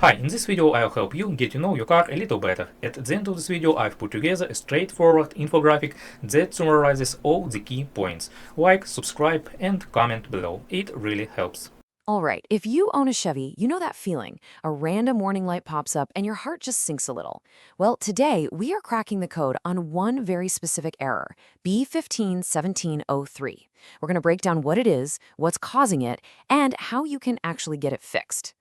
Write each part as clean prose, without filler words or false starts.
Hi, in this video I'll help you get to know your car a little better. At the end of this video I've put together a straightforward infographic that summarizes all the key points. Like, subscribe and comment below. It really helps. All right, if you own a Chevy, you know that feeling. A random warning light pops up and your heart just sinks a little. Well, today we are cracking the code on one very specific error, B151703. We're going to break down what it is, what's causing it, and how you can actually get it fixed.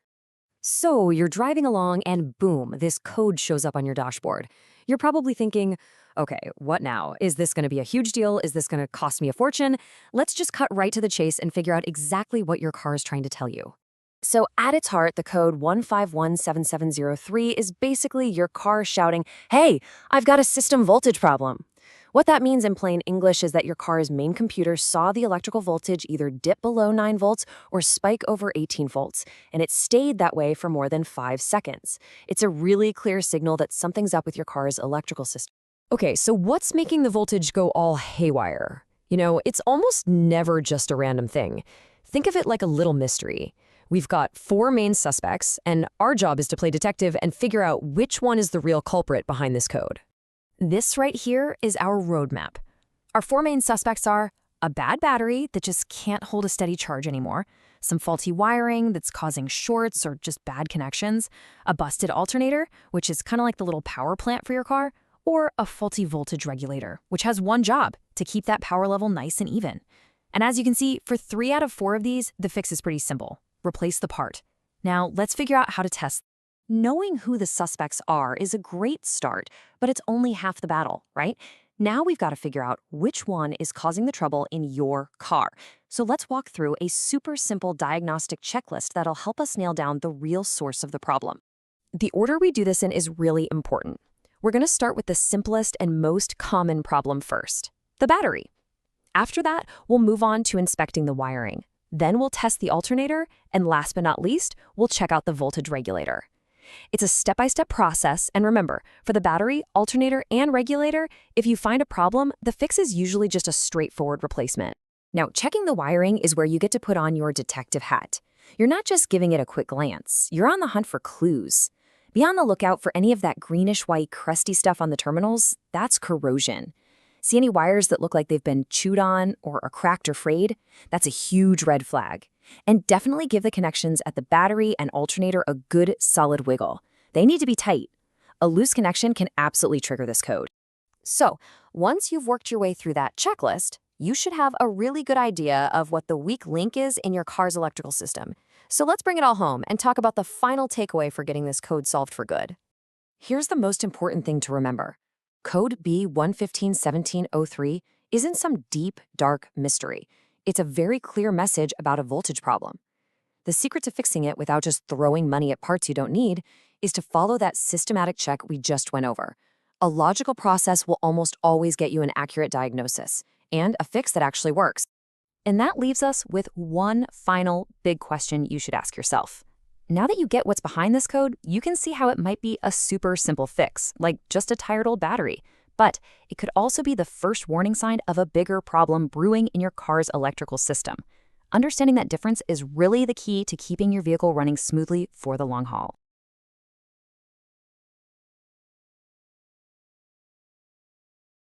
So you're driving along and boom, this code shows up on your dashboard. You're probably thinking, okay, what now? Is this going to be a huge deal? Is this going to cost me a fortune? Let's just cut right to the chase and figure out exactly what your car is trying to tell you. So at its heart, the code 1517703 is basically your car shouting, hey, I've got a system voltage problem. What that means in plain English is that your car's main computer saw the electrical voltage either dip below 9 volts or spike over 18 volts, and it stayed that way for more than 5 seconds. It's a really clear signal that something's up with your car's electrical system. Okay, so what's making the voltage go all haywire? You know, it's almost never just a random thing. Think of it like a little mystery. We've got 4 main suspects, and our job is to play detective and figure out which one is the real culprit behind this code. This right here is our roadmap. Our 4 main suspects are a bad battery that just can't hold a steady charge anymore, some faulty wiring that's causing shorts or just bad connections, a busted alternator, which is kind of like the little power plant for your car, or a faulty voltage regulator, which has one job, to keep that power level nice and even. And as you can see, for 3 out of 4 of these, the fix is pretty simple. Replace the part. Now, let's figure out how to test. Knowing who the suspects are is a great start, but it's only half the battle, right? Now we've got to figure out which one is causing the trouble in your car. So let's walk through a super simple diagnostic checklist that'll help us nail down the real source of the problem. The order we do this in is really important. We're going to start with the simplest and most common problem first, the battery. After that, we'll move on to inspecting the wiring. Then we'll test the alternator, and last but not least, we'll check out the voltage regulator. It's a step-by-step process, and remember, for the battery, alternator, and regulator, if you find a problem, the fix is usually just a straightforward replacement. Now, checking the wiring is where you get to put on your detective hat. You're not just giving it a quick glance, you're on the hunt for clues. Be on the lookout for any of that greenish-white crusty stuff on the terminals. That's corrosion. See any wires that look like they've been chewed on or are cracked or frayed? That's a huge red flag. And definitely give the connections at the battery and alternator a good, solid wiggle. They need to be tight. A loose connection can absolutely trigger this code. So, once you've worked your way through that checklist, you should have a really good idea of what the weak link is in your car's electrical system. So let's bring it all home and talk about the final takeaway for getting this code solved for good. Here's the most important thing to remember. Code B151703 isn't some deep, dark mystery. It's a very clear message about a voltage problem. The secret to fixing it without just throwing money at parts you don't need is to follow that systematic check we just went over. A logical process will almost always get you an accurate diagnosis and a fix that actually works. And that leaves us with one final big question you should ask yourself. Now that you get what's behind this code, you can see how it might be a super simple fix, like just a tired old battery. But it could also be the first warning sign of a bigger problem brewing in your car's electrical system. Understanding that difference is really the key to keeping your vehicle running smoothly for the long haul.